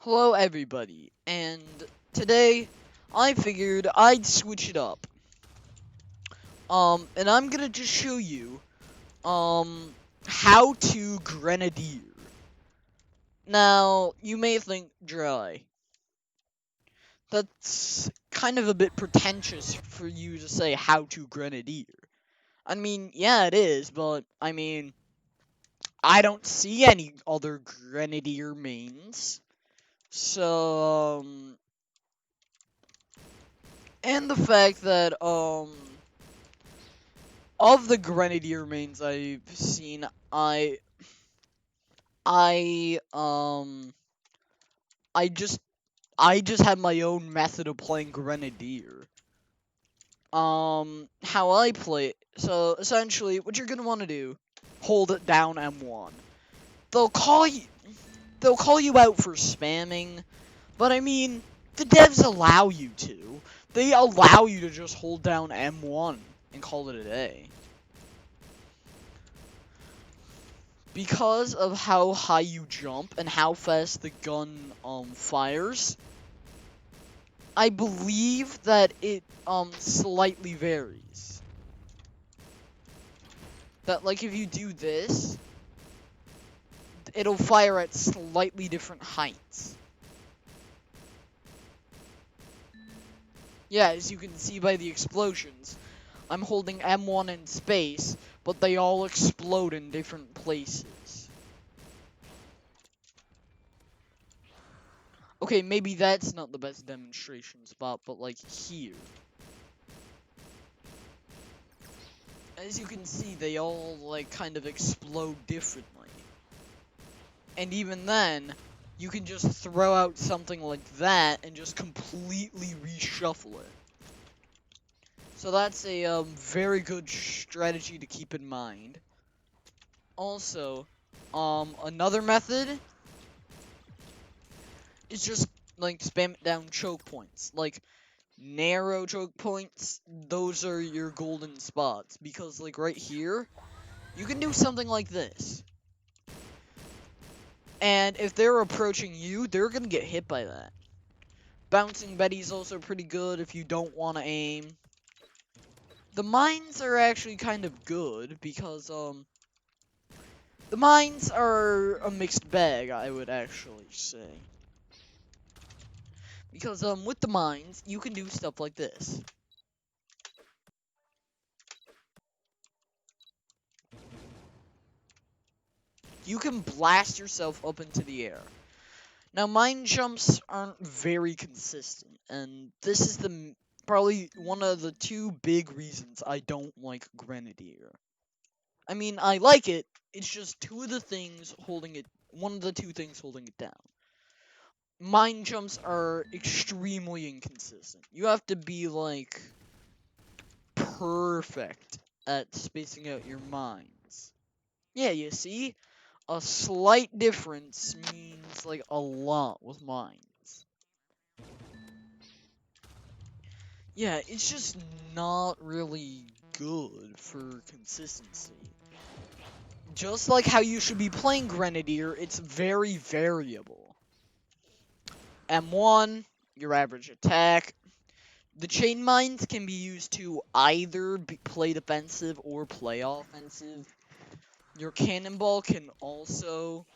Hello everybody, and today I figured I'd switch it up. And I'm gonna just show you, how to Grenadier. Now, you may think, Dry, that's kind of a bit pretentious for you to say how to Grenadier. I mean, yeah, it is, but, I don't see any other Grenadier mains. So, and the fact that, of the Grenadier mains I've seen, I, um, I just, I just have my own method of playing Grenadier. How I play it, so essentially, what you're gonna want to do, hold it down M1. They'll call you, they'll call you out for spamming, but I mean, the devs allow you to. They allow you to just hold down M1 and call it a day. Because of how high you jump and how fast the gun fires, I believe that it slightly varies. That like if you do this, it'll fire at slightly different heights. Yeah, as you can see by the explosions, I'm holding M1 in space, but they all explode in different places. Okay, maybe that's not the best demonstration spot, but like here. As you can see, they all like kind of explode differently. And even then, you can just throw out something like that and just completely reshuffle it. So that's a very good strategy to keep in mind. Also, another method is just like spam it down choke points. Like narrow choke points, those are your golden spots. Because like right here, you can do something like this. And if they're approaching you, they're gonna get hit by that. Bouncing Betty's also pretty good if you don't want to aim. The mines are actually kind of good because, the mines are a mixed bag, I would actually say. Because, with the mines, you can do stuff like this. You can blast yourself up into the air. Now, mine jumps aren't very consistent, and this is probably one of the two big reasons I don't like Grenadier. I mean, I like it, it's just one of the two things holding it down. Mine jumps are extremely inconsistent. You have to be, like, perfect at spacing out your mines. Yeah, you see? A slight difference means, like, a lot with mines. Yeah, it's just not really good for consistency. Just like how you should be playing Grenadier, it's very variable. M1, your average attack. The chain mines can be used to either play defensive or play offensive. Your cannonball can also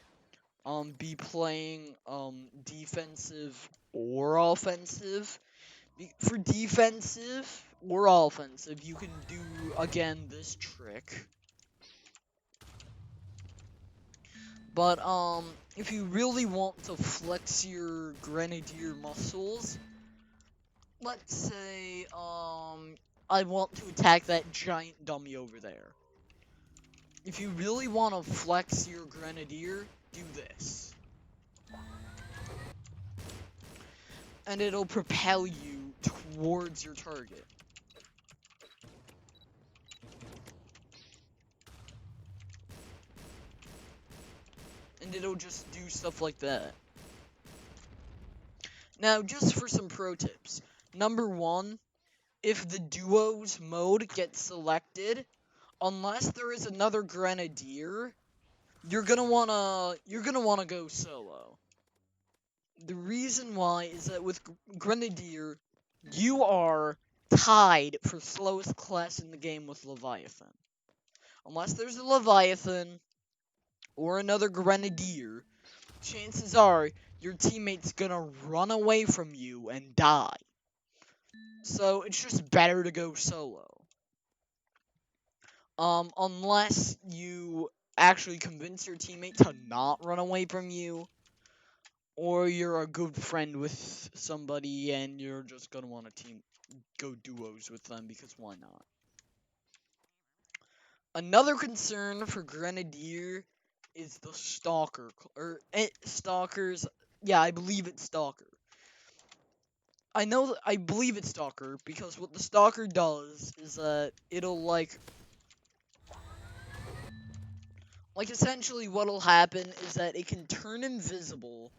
be playing defensive or offensive. For defensive or offensive, you can do again this trick. But if you really want to flex your Grenadier muscles, let's say I want to attack that giant dummy over there. If you really want to flex your Grenadier, do this. And it'll propel you towards your target. And it'll just do stuff like that. Now, just for some pro tips. Number one, if the duos mode gets selected, unless there is another Grenadier, you're gonna wanna go solo. The reason why is that with Grenadier, you are tied for slowest class in the game with Leviathan. Unless there's a Leviathan or another Grenadier, chances are your teammate's gonna run away from you and die. So it's just better to go solo. Unless you actually convince your teammate to not run away from you, or you're a good friend with somebody and you're just gonna want to go duos with them because why not? Another concern for Grenadier is the Stalker, or Stalkers. Yeah, I believe it's Stalker. I believe it's Stalker because what the Stalker does is that it'll like essentially what'll happen is that it can turn invisible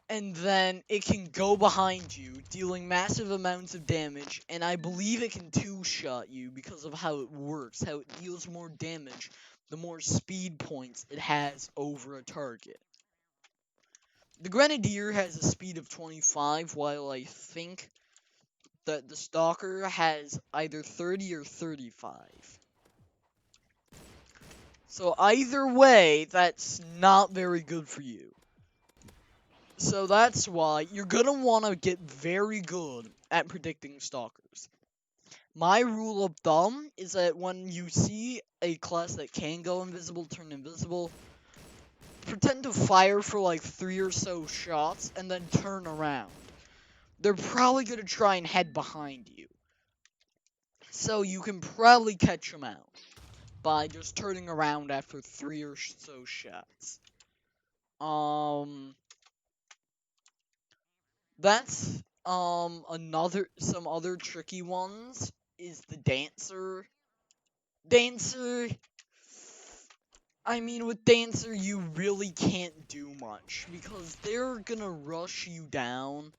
and then it can go behind you, dealing massive amounts of damage, and I believe it can two-shot you because of how it works, how it deals more damage the more speed points it has over a target. The Grenadier has a speed of 25, while I think that the Stalker has either 30 or 35. So either way, that's not very good for you. So that's why you're gonna want to get very good at predicting stalkers. My rule of thumb is that when you see a class that can go invisible, turn invisible, pretend to fire for like 3 or so shots and then turn around. They're probably gonna try and head behind you. So you can probably catch them out by just turning around after 3 or so shots. That's some other tricky ones is the Dancer. Dancer, I mean with Dancer you really can't do much because they're gonna rush you down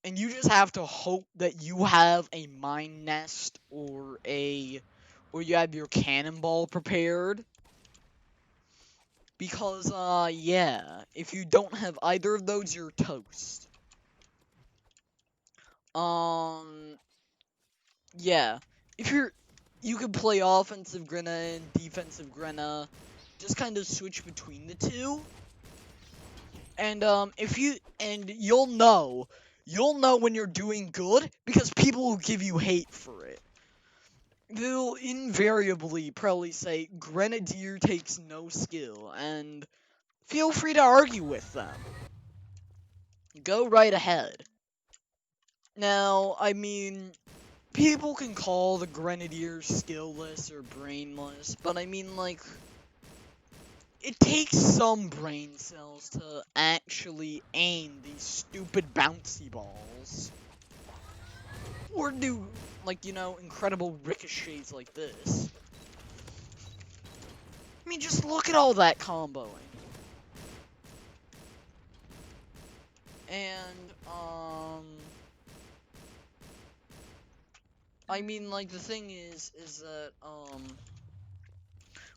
and you just have to hope that you have a mine nest or you have your cannonball prepared. Because yeah, if you don't have either of those you're toast. Um Yeah. If you can play offensive Grenna and defensive Grenna. Just kind of switch between the two. And you'll know when you're doing good because people will give you hate for it. They'll invariably probably say Grenadier takes no skill and feel free to argue with them. Go right ahead. Now, I mean, people can call the Grenadier skillless or brainless, but I mean, like, it takes some brain cells to actually aim these stupid bouncy balls. Or do, like, incredible ricochets like this. I mean, just look at all that comboing. And, I mean, like, the thing is that,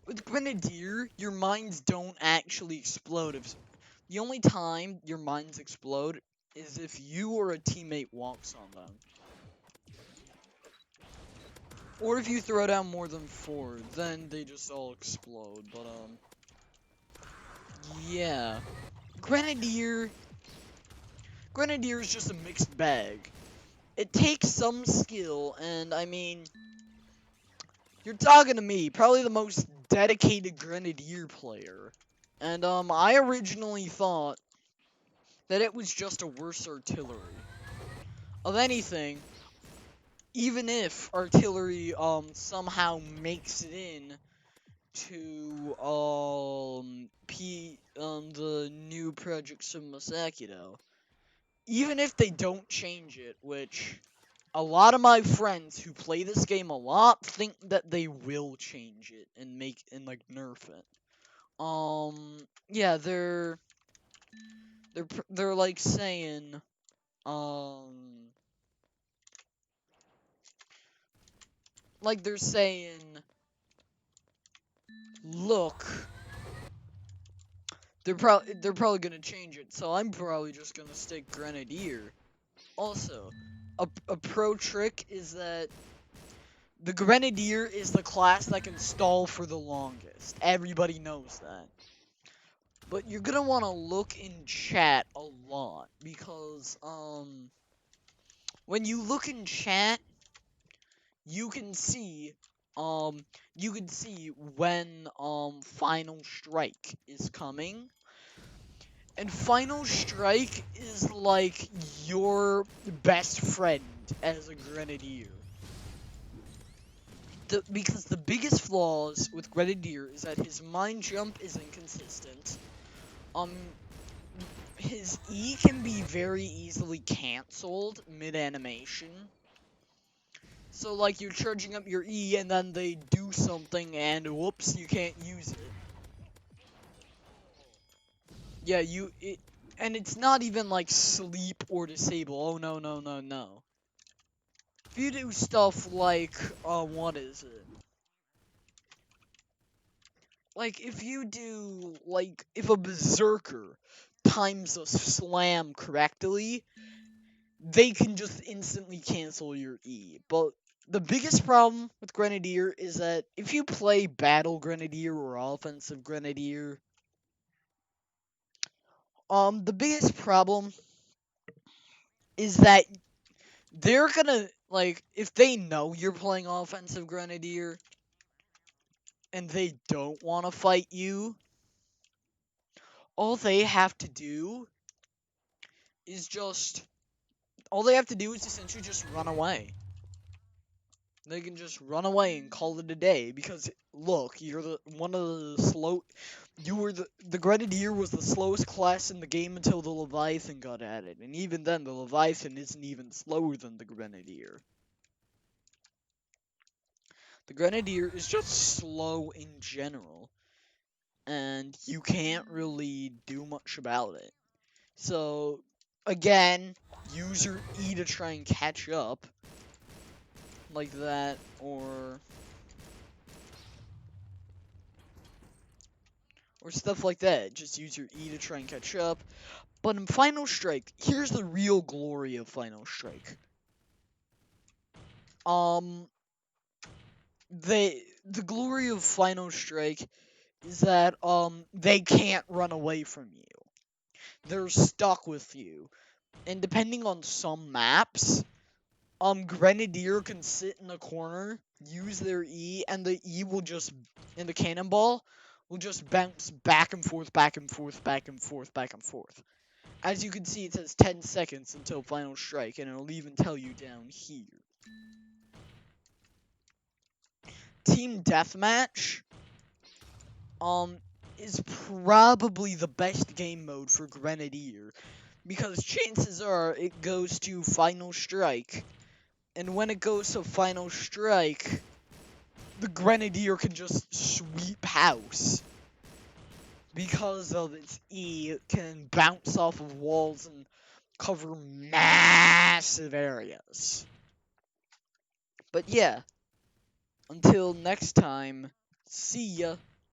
with Grenadier, your mines don't actually explode. The only time your mines explode is if you or a teammate walks on them. Or if you throw down more than 4, then they just all explode, but, yeah. Grenadier is just a mixed bag. It takes some skill, and I mean, you're talking to me, probably the most dedicated Grenadier player. And, I originally thought that it was just a worse artillery. Of anything, even if artillery, somehow makes it in to, the new Project Sumasakido, even if they don't change it, which a lot of my friends who play this game a lot think that they will change it and like nerf it. Yeah, they're like saying, like they're saying, look, they're probably gonna change it, so I'm probably just gonna stick Grenadier. Also, a pro trick is that the Grenadier is the class that can stall for the longest. Everybody knows that. But you're gonna want to look in chat a lot because when you look in chat, you can see um you can see when Final Strike is coming. And Final Strike is like your best friend as a Grenadier. Because the biggest flaws with Grenadier is that his mind jump is inconsistent. Um, his E can be very easily cancelled mid-animation. So like you're charging up your E and then they do something and whoops, you can't use it. Yeah, and it's not even like sleep or disable. Oh no no no no. If you do stuff like what is it? Like if you do like if a berserker times a slam correctly, they can just instantly cancel your E. But the biggest problem with Grenadier is that if you play Battle Grenadier or Offensive Grenadier, the biggest problem is that they're gonna like if they know you're playing Offensive Grenadier and they don't want to fight you, all they have to do is just all they have to do is essentially just run away. They can just run away and call it a day because look, you're the one of the slow. You were the Grenadier was the slowest class in the game until the Leviathan got added, and even then the Leviathan isn't even slower than the Grenadier. The Grenadier is just slow in general, and you can't really do much about it. So again, use your E to try and catch up, like that, or stuff like that. Just use your E to try and catch up. But in Final Strike, here's the real glory of Final Strike. Um, the glory of Final Strike is that they can't run away from you. They're stuck with you. And depending on some maps, Grenadier can sit in a corner, use their E, and the E will just and the cannonball will just bounce back and forth, back and forth, back and forth, back and forth. As you can see, it says 10 seconds until Final Strike, and it'll even tell you down here. Team Deathmatch, is probably the best game mode for Grenadier, because chances are it goes to Final Strike, and when it goes to Final Strike, the Grenadier can just sweep house. Because of its E, it can bounce off of walls and cover massive areas. But yeah, until next time, see ya.